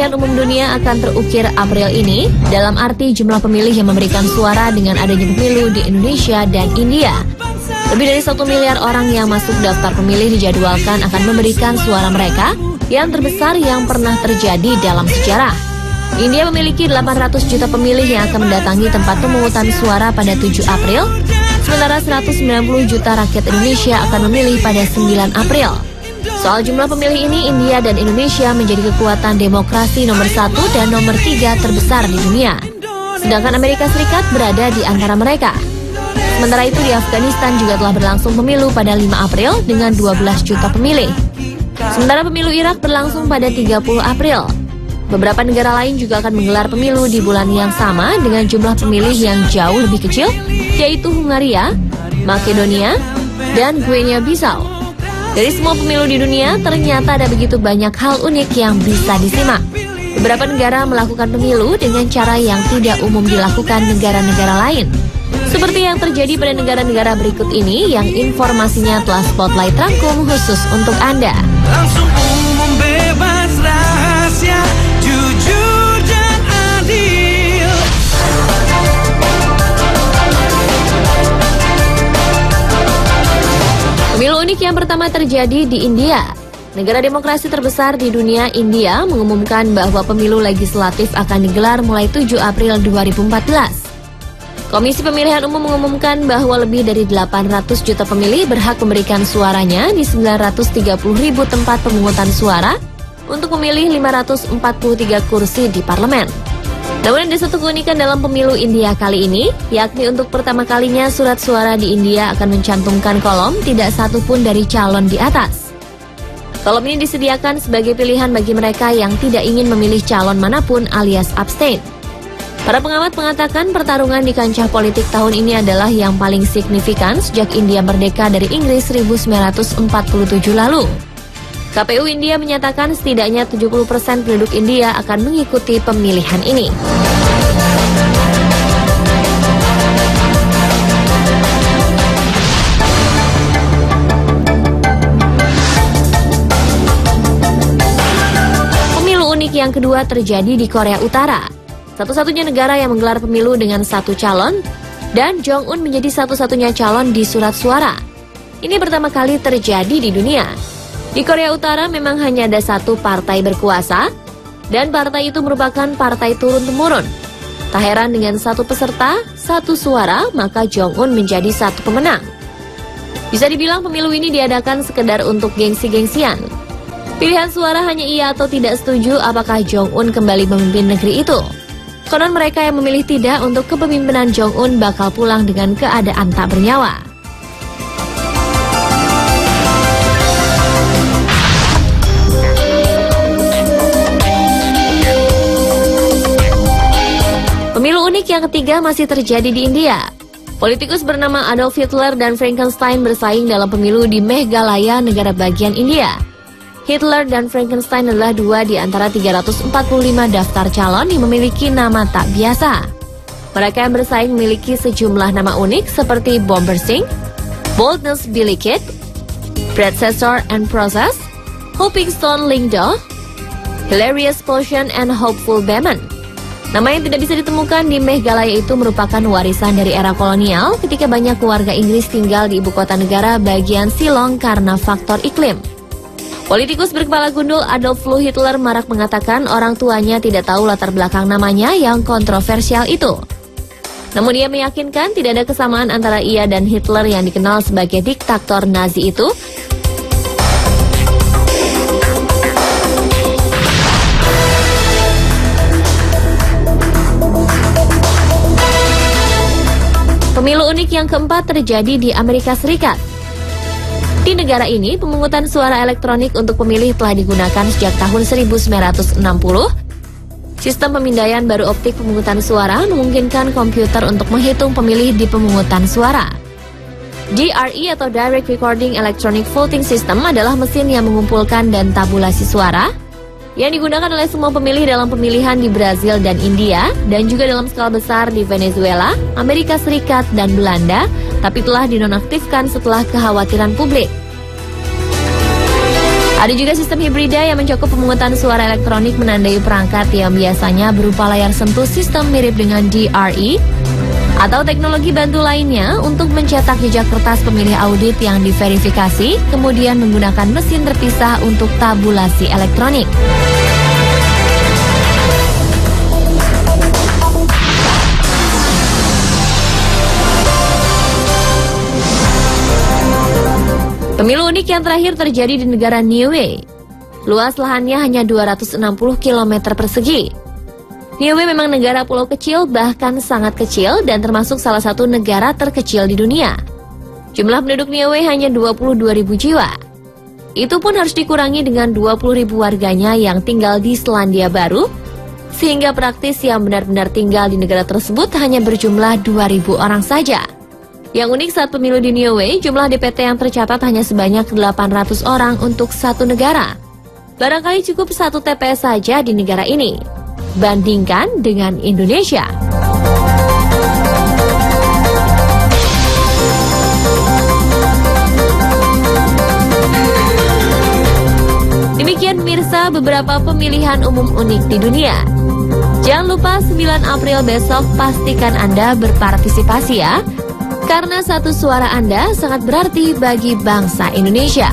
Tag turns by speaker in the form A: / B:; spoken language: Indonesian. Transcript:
A: Pemilihan Umum Dunia akan terukir April ini, dalam arti jumlah pemilih yang memberikan suara dengan adanya pemilu di Indonesia dan India. Lebih dari 1 miliar orang yang masuk daftar pemilih dijadwalkan akan memberikan suara mereka, yang terbesar yang pernah terjadi dalam sejarah. India memiliki 800 juta pemilih yang akan mendatangi tempat pemungutan suara pada 7 April, sementara 190 juta rakyat Indonesia akan memilih pada 9 April. Soal jumlah pemilih ini, India dan Indonesia menjadi kekuatan demokrasi nomor 1 dan nomor 3 terbesar di dunia. Sedangkan Amerika Serikat berada di antara mereka. Sementara itu di Afghanistan juga telah berlangsung pemilu pada 5 April dengan 12 juta pemilih. Sementara pemilu Irak berlangsung pada 30 April. Beberapa negara lain juga akan menggelar pemilu di bulan yang sama dengan jumlah pemilih yang jauh lebih kecil, yaitu Hungaria, Makedonia, dan Guinea-Bissau. Dari semua pemilu di dunia, ternyata ada begitu banyak hal unik yang bisa disimak. Beberapa negara melakukan pemilu dengan cara yang tidak umum dilakukan negara-negara lain. Seperti yang terjadi pada negara-negara berikut ini yang informasinya telah Spotlight rangkum khusus untuk Anda.
B: Langsung umum, bebas, rahasia, jujur dan adil.
A: Pemilu unik yang pertama terjadi di India. Negara demokrasi terbesar di dunia, India, mengumumkan bahwa pemilu legislatif akan digelar mulai 7 April 2014. Komisi Pemilihan Umum mengumumkan bahwa lebih dari 800 juta pemilih berhak memberikan suaranya di 930 ribu tempat pemungutan suara untuk memilih 543 kursi di parlemen. Namun ada satu keunikan dalam pemilu India kali ini, yakni untuk pertama kalinya surat suara di India akan mencantumkan kolom tidak satu pun dari calon di atas. Kolom ini disediakan sebagai pilihan bagi mereka yang tidak ingin memilih calon manapun alias abstain. Para pengamat mengatakan pertarungan di kancah politik tahun ini adalah yang paling signifikan sejak India merdeka dari Inggris 1947 lalu. KPU India menyatakan setidaknya 70% penduduk India akan mengikuti pemilihan ini. Pemilu unik yang kedua terjadi di Korea Utara. Satu-satunya negara yang menggelar pemilu dengan satu calon, dan Jong-un menjadi satu-satunya calon di surat suara. Ini pertama kali terjadi di dunia. Di Korea Utara memang hanya ada satu partai berkuasa, dan partai itu merupakan partai turun-temurun. Tak heran dengan satu peserta, satu suara, maka Jong-un menjadi satu pemenang. Bisa dibilang pemilu ini diadakan sekedar untuk gengsi-gengsian. Pilihan suara hanya iya atau tidak setuju apakah Jong-un kembali memimpin negeri itu. Konon mereka yang memilih tidak untuk kepemimpinan Jong-un bakal pulang dengan keadaan tak bernyawa. Pemilu unik yang ketiga masih terjadi di India. Politikus bernama Adolf Hitler dan Frankenstein bersaing dalam pemilu di Meghalaya, negara bagian India. Hitler dan Frankenstein adalah dua di antara 345 daftar calon yang memiliki nama tak biasa. Mereka yang bersaing memiliki sejumlah nama unik seperti Bombersing, Boldness Billy Kid, Predecessor and Process, Hoping Stone Lingdo, Hilarious Potion, and Hopeful Beman. Nama yang tidak bisa ditemukan di Meghalaya itu merupakan warisan dari era kolonial ketika banyak keluarga Inggris tinggal di ibu kota negara bagian Shillong karena faktor iklim. Politikus berkepala gundul Adolf Hitler marak mengatakan orang tuanya tidak tahu latar belakang namanya yang kontroversial itu. Namun ia meyakinkan tidak ada kesamaan antara ia dan Hitler yang dikenal sebagai diktator Nazi itu. Pemilu unik yang keempat terjadi di Amerika Serikat. Di negara ini, pemungutan suara elektronik untuk pemilih telah digunakan sejak tahun 1960. Sistem pemindaian baru optik pemungutan suara memungkinkan komputer untuk menghitung pemilih di pemungutan suara. DRE atau Direct Recording Electronic Voting System adalah mesin yang mengumpulkan dan tabulasi suara yang digunakan oleh semua pemilih dalam pemilihan di Brazil dan India, dan juga dalam skala besar di Venezuela, Amerika Serikat, dan Belanda, tapi telah dinonaktifkan setelah kekhawatiran publik. Ada juga sistem hibrida yang mencakup pemungutan suara elektronik menandai perangkat yang biasanya berupa layar sentuh sistem mirip dengan DRE, atau teknologi bantu lainnya untuk mencetak jejak kertas pemilih audit yang diverifikasi, kemudian menggunakan mesin terpisah untuk tabulasi elektronik. Pemilu unik yang terakhir terjadi di negara Niue. Luas lahannya hanya 260 km persegi. Niue memang negara pulau kecil, bahkan sangat kecil, dan termasuk salah satu negara terkecil di dunia. Jumlah penduduk Niue hanya 22.000 jiwa. Itu pun harus dikurangi dengan 20.000 warganya yang tinggal di Selandia Baru, sehingga praktis yang benar-benar tinggal di negara tersebut hanya berjumlah 2.000 orang saja. Yang unik saat pemilu di Niue, jumlah DPT yang tercatat hanya sebanyak 800 orang untuk satu negara. Barangkali cukup satu TPS saja di negara ini. Bandingkan dengan Indonesia. Demikian pemirsa beberapa pemilihan umum unik di dunia. Jangan lupa 9 April besok pastikan Anda berpartisipasi ya. Karena satu suara Anda sangat berarti bagi bangsa Indonesia.